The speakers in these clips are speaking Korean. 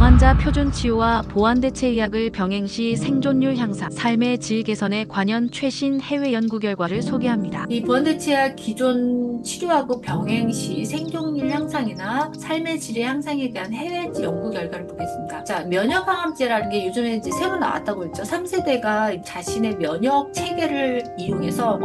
중환자 표준 치료와 보완 대체 의학을 병행 시 생존율 향상, 삶의 질 개선에 관연 최신 해외 연구 결과를 소개합니다. 이 보완대체약 기존 치료하고 병행 시 생존율 향상이나 삶의 질의 향상에 대한 해외 연구 결과를 보겠습니다. 자, 면역항암제라는 게 요즘에 이제 새로 나왔다고 했죠. 3세대가 자신의 면역 체계를 이용해서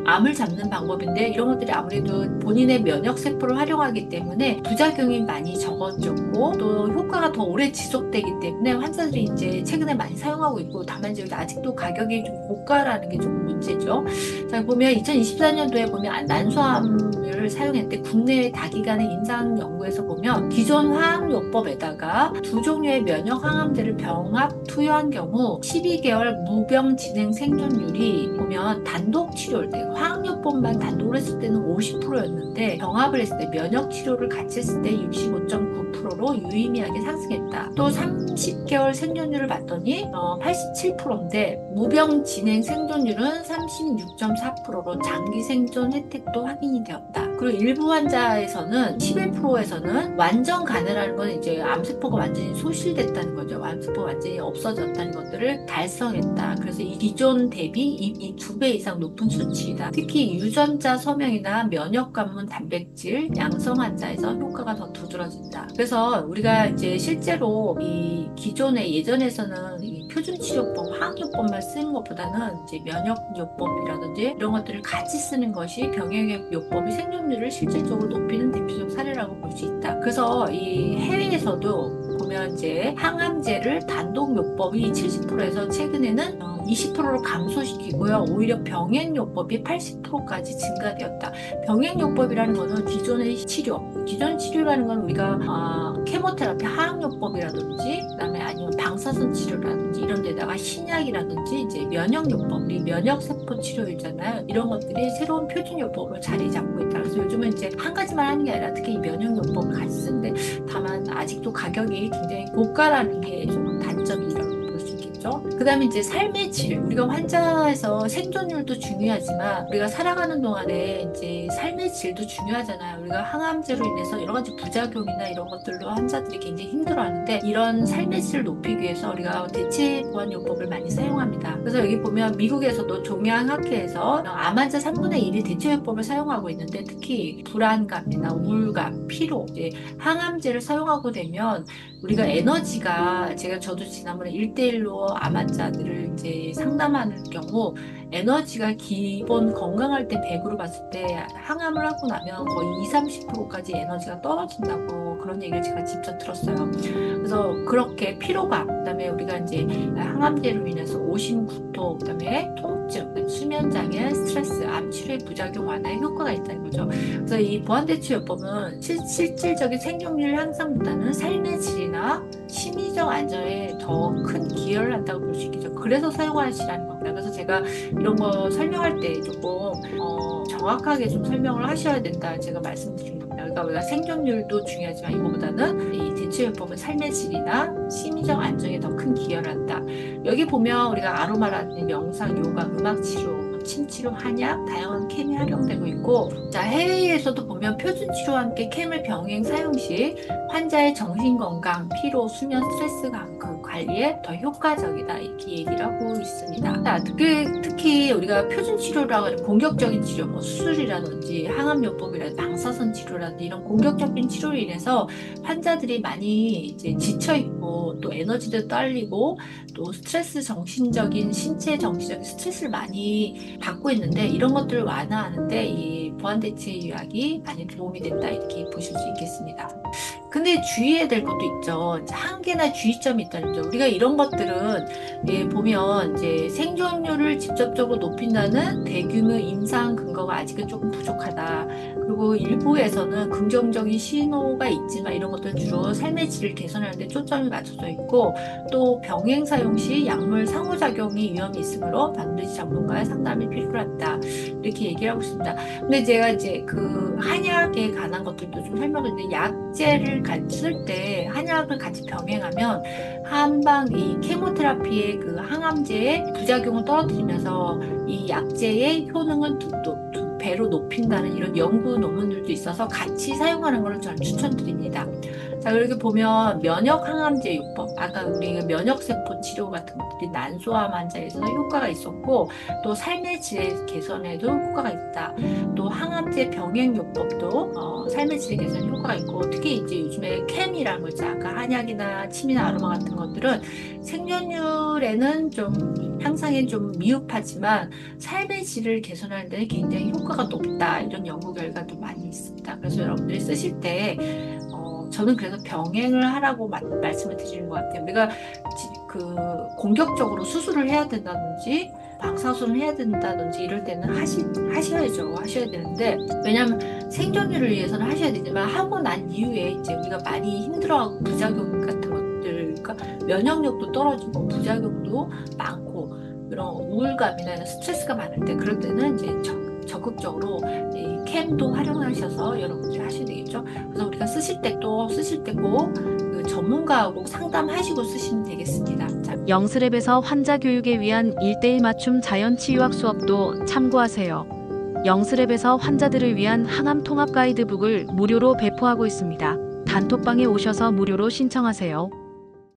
암을 잡는 방법인데, 이런 것들이 아무래도 본인의 면역 세포를 활용하기 때문에 부작용이 많이 적어졌고 또 효과가 더 오래 지속되기 때문에 환자들이 이제 최근에 많이 사용하고 있고, 다만 이제 아직도 가격이 좀 고가라는 게 좀 문제죠. 자, 보면 2024년도에 보면 난소암을 사용했는데, 국내외 다기간의 임상 연구에서 보면 기존 화학요법에다가 두 종류의 면역 항암제를 병합 투여한 경우 12개월 무병 진행 생존율이 보면 단독 치료일 때 화학요법만 단독으로 했을 때는 50%였는데 병합을 했을 때 면역 치료를 같이 했을 때 65.9%로 유의미하게 상승했다. 또 30개월 생존율을 봤더니 87%인데 무병 진행 생존율은 36.4%로 장기 생존 혜택도 확인이 되었다. 그리고 일부 환자에서는 11%에서는 완전 가능한 건 이제 암세포가 완전히 소실됐다는 거죠. 암세포가 완전히 없어졌다는 것들을 달성했다. 그래서 이 기존 대비 이 2배 이상 높은 수치이다. 특히 유전자 서명이나 면역 관문 단백질 양성 환자에서 효과가 더 두드러진다. 그래서 우리가 이제 실제로 이 기존의 예전에서는 이 표준치료법, 화학요법만 쓰는 것보다는 이제 면역요법이라든지 이런 것들을 같이 쓰는 것이 병행요법이 생존율을 실질적으로 높이는 대표적 사례라고 볼 수 있다. 그래서 이 해외에서도 보면 이제 항암제를 단독요법이 70%에서 최근에는 20%로 감소시키고요. 오히려 병행요법이 80%까지 증가되었다. 병행요법이라는 것은 기존의 치료, 기존 치료라는 건 우리가 케모테라피, 화학요법이라든지 그다음에 아니면 방사선 치료라든지 이런 데다가 신약이라든지 이제 면역요법, 우리 면역세포 치료이잖아요. 이런 것들이 새로운 표준요법으로 자리 잡고 있다. 그래서 요즘은 이제 한 가지만 하는 게 아니라 특히 이 면역요법을 같이 쓰는데, 다만 아직도 가격이 굉장히 고가라는 게 좀 단점이라고 볼 수 있겠죠. 그 다음에 이제 삶의 질, 우리가 환자에서 생존율도 중요하지만 우리가 살아가는 동안에 이제 삶의 질도 중요하잖아요. 우리가 항암제로 인해서 여러 가지 부작용이나 이런 것들로 환자들이 굉장히 힘들어하는데, 이런 삶의 질을 높이기 위해서 우리가 대체 보완요법을 많이 사용합니다. 그래서 여기 보면 미국에서도 종양학회에서 암 환자 3분의 1이 대체요법을 사용하고 있는데, 특히 불안감이나 우울감, 피로, 이제 항암제를 사용하고 되면 우리가 에너지가, 저도 지난번에 1대1로 암 환자들을 이제 상담하는 경우 에너지가 기본 건강할 때 100으로 봤을 때 항암을 하고 나면 거의 30~30%까지 에너지가 떨어진다고, 그런 얘기를 제가 직접 들었어요. 그래서 그렇게 피로감, 그다음에 우리가 이제 항암제로 인해서 오심, 구토, 그다음에 통증, 수면장애, 스트레스, 암 치료의 부작용 완화에 효과가 있다는 거죠. 그래서 이 보완대치요법은 실질적인 생존율 향상보다는 삶의 질이나 심리적 안정에 더 큰 기여를 한다고 볼 수 있겠죠. 그래서 사용하시라는 겁니다. 그래서 제가 이런 거 설명할 때 조금 정확하게 좀 설명을 하셔야 된다, 제가 말씀드린 겁니다. 그러니까 우리가 생존율도 중요하지만 이거보다는 이 대체요법은 삶의 질이나 심리적 안정에 더 큰 기여를 한다. 여기 보면 우리가 아로마라든지 명상, 요가, 음악 치료, 침치료, 한약, 다양한 캠이 활용되고 있고, 자, 해외에서도 보면 표준치료와 함께 캠을 병행 사용 시 환자의 정신건강, 피로, 수면, 스트레스 관리에 더 효과적이다, 이렇게 얘기를 하고 있습니다. 자, 특히 우리가 표준치료라고 하는 공격적인 치료, 뭐 수술이라든지 항암요법이라든지 방사선 치료라든지 이런 공격적인 치료로 인해서 환자들이 많이 이제 지쳐있고 또 에너지도 딸리고 또 스트레스, 정신적인, 신체 정신적인 스트레스를 많이 받고 있는데, 이런 것들을 완화하는데 이 보완대체약이 많이 도움이 된다, 이렇게 보실 수 있겠습니다. 근데 주의해야 될 것도 있죠. 이제 한계나 주의점이 있다는 점. 우리가 이런 것들은 보면 이제 생존율을 직접적으로 높인다는 대규모 임상 근거가 아직은 조금 부족하다. 그리고 일부에서는 긍정적인 신호가 있지만 이런 것들은 주로 삶의 질을 개선하는 데 초점이 맞춰져 있고, 또 병행 사용 시 약물 상호작용이 위험이 있으므로 반드시 전문가의 상담이 필요하다, 이렇게 얘기를 하고 있습니다. 근데 제가 이제 그 한약에 관한 것들도 좀 설명드리는데, 약제를 같이 쓸 때 한약을 같이 병행하면 한방 이 케모테라피의 그 항암제의 부작용을 떨어뜨리면서 이 약제의 효능을 두 배로 높인다는 이런 연구 논문들도 있어서 같이 사용하는 것을 저는 추천드립니다. 자, 이렇게 보면 면역 항암제 요법, 아까 우리가 면역세포 치료 같은 것들이 난소암 환자에서는 효과가 있었고, 또 삶의 질 개선에도 효과가 있다. 또 항암제 병행 요법도 삶의 질 개선에 효과가 있고, 특히 이제 요즘에 캠이라는 거 있죠. 아까 한약이나 침이나 아로마 같은 것들은 생존율에는 좀 향상에 좀 미흡하지만 삶의 질을 개선하는 데는 굉장히 효과가 높다. 이런 연구 결과도 많이 있습니다. 그래서 여러분들이 쓰실 때 저는 그래서 병행을 하라고 말씀을 드리는 것 같아요. 우리가 공격적으로 수술을 해야 된다든지 방사선을 해야 된다든지 이럴 때는 하셔야죠. 하셔야 되는데, 왜냐하면 생존율을 위해서는 하셔야 되지만 하고 난 이후에 이제 우리가 많이 힘들어하고 부작용 같은 것들, 그러니까 면역력도 떨어지고 부작용도 많고 그런 우울감이나 스트레스가 많을 때, 그럴 때는 이제 적극적으로 이 캠도 활용하셔서 여러분들이 하셔야 되겠죠. 그래서 우리가 쓰실 때 꼭 그 전문가하고 상담하시고 쓰시면 되겠습니다. 자, 영스랩에서 환자 교육에 위한 1:1 맞춤 자연치유학 수업도 참고하세요. 영스랩에서 환자들을 위한 항암 통합 가이드북을 무료로 배포하고 있습니다. 단톡방에 오셔서 무료로 신청하세요.